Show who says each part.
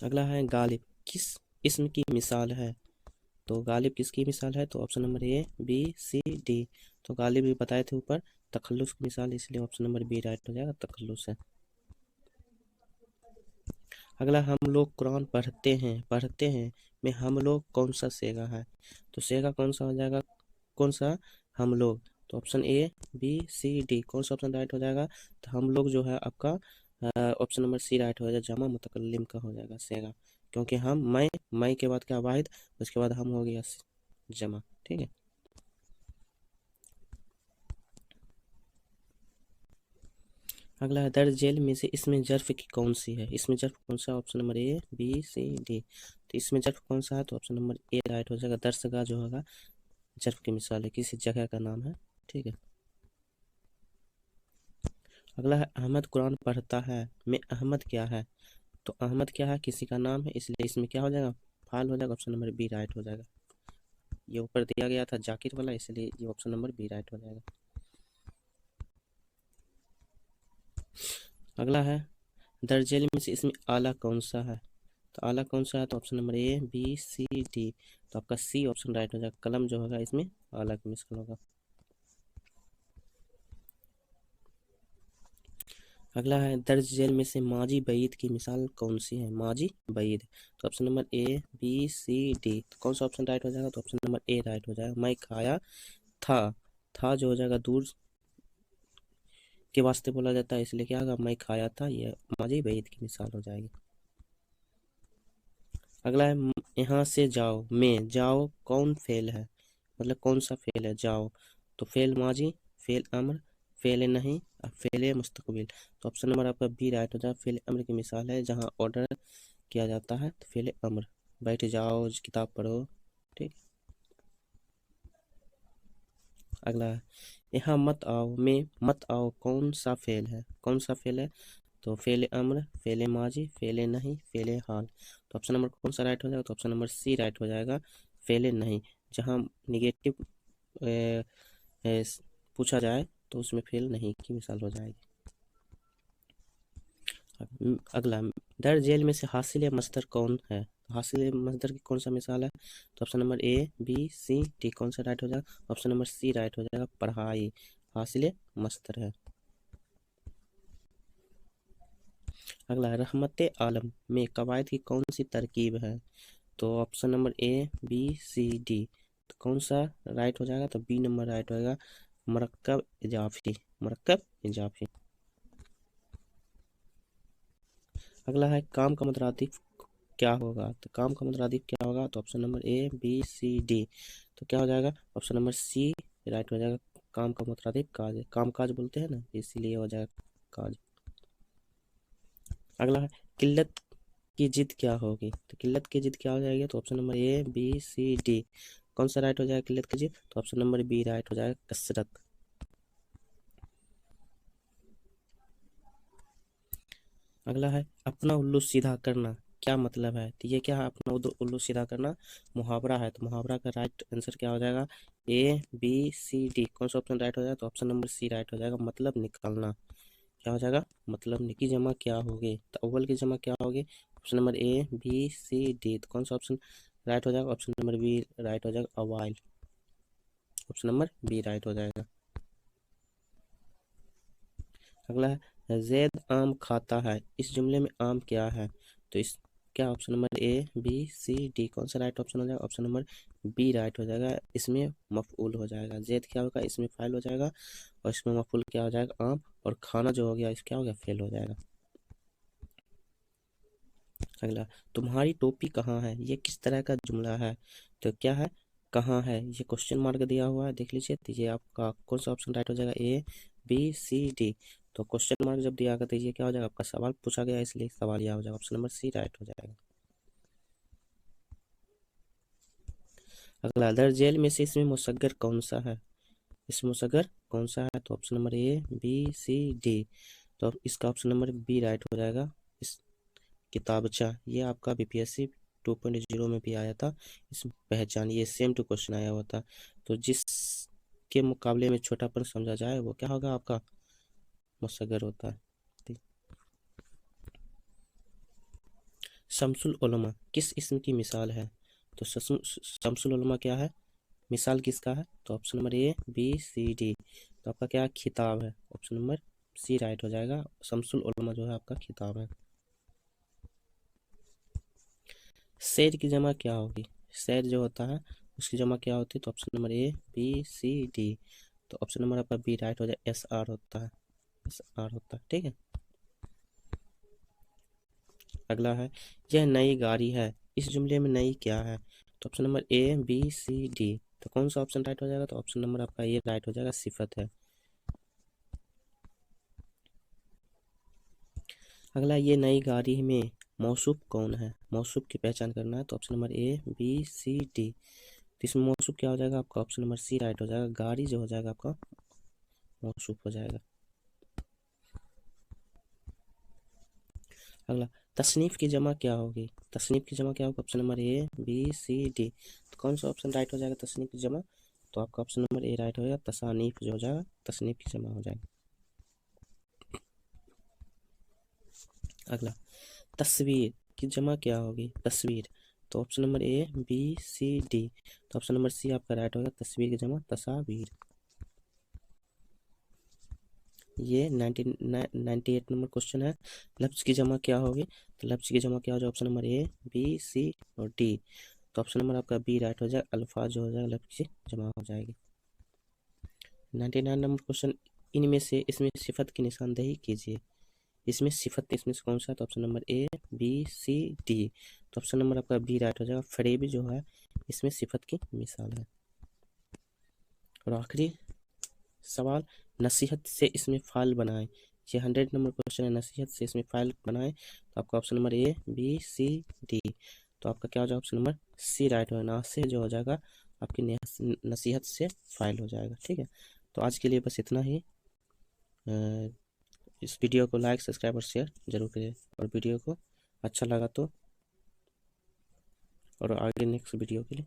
Speaker 1: अगला है गालिब किस इसम की मिसाल है। तो गालिब किसकी मिसाल है, तो option number A B C D. तो गालिब भी बताए थे ऊपर, तखल्लुस की मिसाल, इसलिए ऑप्शन नंबर बी राइट हो जाएगा, तखल्लुस है। अगला हम लोग कुरान पढ़ते हैं में हम लोग कौन सा सेगा है। तो सेगा कौन सा हो जाएगा, कौन सा, हम लोग। तो option A B C D कौन सा ऑप्शन राइट हो जाएगा, तो हम लोग जो है आपका ऑप्शन नंबर सी राइट हो जाएगा, जमा मुतकल्लिम का हो जाएगा सेगा। क्योंकि हम मैं के बाद क्या वाहिद, उसके बाद हम हो गया जमा, ठीक है। अगला है दर्ज जेल में से इसमें जर्फ की कौन सी है, इसमें जर्फ कौन सा, option number A B C D. तो इसमें जर्फ कौन सा है, तो ऑप्शन नंबर ए राइट हो जाएगा, दरसगाह जो होगा जर्फ की मिसाल है, किसी जगह का नाम है, ठीक है। अगला है अहमद कुरान पढ़ता है में अहमद क्या है। तो अहमद क्या है, किसी का नाम है, इसलिए इसमें क्या हो जाएगा, फाल हो जाएगा, ऑप्शन नंबर बी राइट हो जाएगा। ये ऊपर दिया गया था जाकिर वाला, इसलिए ये ऑप्शन नंबर बी राइट हो जाएगा। अगला है दर्ज झेल में से इसमें आला कौन सा है। तो आला कौन सा है, तो option number A B C D. तो आपका सी ऑप्शन राइट हो जाएगा, कलम जो होगा इसमें आला की मिसाल होगा। अगला है दर्ज झेल में से माजी बईद की मिसाल कौन सी है, माजी बईद। तो option number A B C D. तो कौन सा ऑप्शन राइट हो जाएगा, तो ऑप्शन नंबर ए राइट हो जाएगा, मैं खाया था। था जो हो जाएगा दूर के वास्ते बोला जाता है, इसलिए क्या होगा, मैं खाया था, ये माजी बईद की मिसाल हो जाएगी। अगला है यहाँ से जाओ में जाओ कौन फेल है, मतलब कौन सा फेल है, जाओ। तो फेल माजी, फेल अम्र, फेल नहीं, और फेल मुस्तकबिल। तो ऑप्शन नंबर आपका बी राइट हो जाए, फेल अम्र की मिसाल है, जहाँ ऑर्डर किया जाता है, तो फेल अम्र, बैठ जाओ किताब पढ़ो, ठीक। अगला है यहाँ मत आओ में मत आओ कौन सा फेल है, कौन सा फेल है। तो फेल अम्र, फेल माजी, फेल नहीं, फेल हाल। तो ऑप्शन नंबर कौन सा राइट हो जाएगा, तो ऑप्शन नंबर सी राइट हो जाएगा, फेल नहीं। जहाँ निगेटिव पूछा जाए तो उसमें फेल नहीं की मिसाल हो जाएगी। अगला दर जेल में से हासिल मस्दर कौन है, हासिल मस्दर की कौन सा मिसाल है। तो option number A B C D कौन सा राइट हो जाएगा, ऑप्शन नंबर सी राइट हो जाएगा, पढ़ाई हासिल मस्दर है। अगला रहमत आलम में कवायद की कौन सी तरकीब है। तो option number A B C D. तो कौन सा राइट हो जाएगा, तो बी नंबर राइट हो जाएगा, मरकब इजाफी, मरकब इजाफी। अगला है काम का मुतरादिफ क्या होगा। तो काम का मुतरादिफ क्या होगा, तो option number A B C D. तो क्या हो जाएगा, ऑप्शन नंबर सी राइट हो जाएगा, काम का मुतरादिफ काज, काम काज बोलते हैं ना, इसीलिए हो जाएगा काज। अगला है किल्लत की जिद क्या होगी। तो किल्लत की जिद क्या हो जाएगी, तो option number A B C D. कौन सा राइट हो जाएगा किल्लत की जिद, तो ऑप्शन नंबर बी राइट हो जाएगा, कसरत। अगला है अपना उल्लू सीधा करना क्या मतलब है। तो ये क्या है, अपना उल्लू सीधा करना मुहावरा है। तो मुहावरा का राइट आंसर क्या हो जाएगा, ए बी सी डी। कौन सा ऑप्शन राइट हो जाएगा, तो ऑप्शन नंबर सी राइट हो जाएगा, मतलब निकालना। क्या हो जाएगा, मतलब की जमा क्या होगी, तो अव्वल की जमा क्या होगी, option number A B C D. तो कौन सा ऑप्शन राइट हो जाएगा, ऑप्शन नंबर बी राइट हो जाएगा, अवाइल, ऑप्शन नंबर बी राइट हो जाएगा। अगला है जैद आम खाता है, इस जुमले में आम क्या है। तो इस क्या option number A B C D कौन सा राइट ऑप्शन हो जाएगा, ऑप्शन नंबर बी राइट हो जाएगा, इसमें मफऊल हो जाएगा, जैद क्या होगा इसमें फाइल हो जाएगा, और इसमें मफऊल क्या हो जाएगा, आम, और खाना जो हो गया इस क्या हो गया, फेल हो जाएगा। अगला तुम्हारी टोपी कहाँ है, ये किस तरह का जुमला है। तो क्या है, कहाँ है, ये क्वेश्चन मार्क दिया हुआ है, देख लीजिए। तो ये आपका कौन सा ऑप्शन राइट हो जाएगा, ए बी सी डी। तो क्वेश्चन मार्क जब दिया गया तो ये क्या हो जाएगा, आपका सवाल पूछा गया इसलिए सवाल यह हो जाएगा, ऑप्शन नंबर सी राइट हो जाएगा। अगला दर जेल में से इसमें मुसग्गर कौन सा है, इसमें मुसग्गर कौन सा है। तो option number A B C D. तो अब इसका ऑप्शन नंबर बी राइट हो जाएगा, इस किताबचा। ये आपका बीपीएससी 2.0 में भी आया था, इस पहचान, ये सेम टू क्वेश्चन आया हुआ था। तो जिस के मुकाबले में छोटापन समझा जाए वो क्या होगा, आपका मुसग्गर होता है। शमसुल उलमा किस इसम की मिसाल है? तो शमसुल उलमा क्या है, मिसाल किसका है? तो option number A B C D. तो आपका क्या खिताब है, ऑप्शन नंबर सी राइट हो जाएगा। शमसुल उलमा जो है आपका खिताब है। शेर की जमा क्या होगी? शेर जो होता है उसकी जमा क्या होती है? तो option number A B C D. तो ऑप्शन नंबर आपका बी राइट हो जाए, एस आर होता है, एस आर होता है, ठीक है। अगला है, यह नई गाड़ी है, इस जुमले में नई क्या है? तो option number A B C D. तो कौन सा ऑप्शन राइट हो जाएगा? तो ऑप्शन नंबर आपका ये राइट हो जाएगा, सिफत है। अगला, ये नई गाड़ी में मौसूफ कौन है? मौसूफ की पहचान करना है। तो option number A B C D. तो इसमें मौसूफ क्या हो जाएगा आपका? ऑप्शन नंबर सी राइट हो जाएगा, गाड़ी जो हो जाएगा आपका मौसूफ हो जाएगा। अगला, तसनीफ की जमा क्या होगी? तसनीफ की जमा क्या होगी? Option number A B C D. तो कौन सा ऑप्शन राइट हो जाएगा तसनीफ की जमा? तो आपका ऑप्शन नंबर ए राइट हो जाएगा, तसानीफ जो हो जाएगा तसनीफ की जमा हो जाएगा। अगला, तस्वीर की जमा क्या होगी? तस्वीर। तो option number A B C D. तो ऑप्शन नंबर सी आपका राइट होगा, तस्वीर की जमा तस्वीर। ये 98 नंबर क्वेश्चन है। लफ्ज की जमा क्या होगी? तो लफ्ज की जमा क्या हो जाएगा? Option number A B C और डी। तो ऑप्शन नंबर आपका बी राइट हो जाएगा, अल्फाज जो हो जाएगा लफ्ज की जमा हो जाएगी। 99 नंबर क्वेश्चन, इनमें से इसमें सिफत की निशानदेही कीजिए। इसमें सिफत इसमें से कौन सा है? तो option number A B C D. तो ऑप्शन नंबर आपका बी राइट हो जाएगा, फरेबी जो है इसमें सिफत की मिसाल है। और आखिरी सवाल, नसीहत से इसमें फाइल बनाएं। ये 100 नंबर क्वेश्चन है, नसीहत से इसमें फाइल बनाएं। तो आपका option number A B C D. तो आपका क्या हो जाएगा? ऑप्शन नंबर सी राइट हो, नासिह जो हो जाएगा आपकी नसीहत से फाइल हो जाएगा, ठीक है। तो आज के लिए बस इतना ही। इस वीडियो को लाइक सब्सक्राइब और शेयर जरूर करें, और वीडियो को अच्छा लगा तो और आगे नेक्स्ट वीडियो के लिए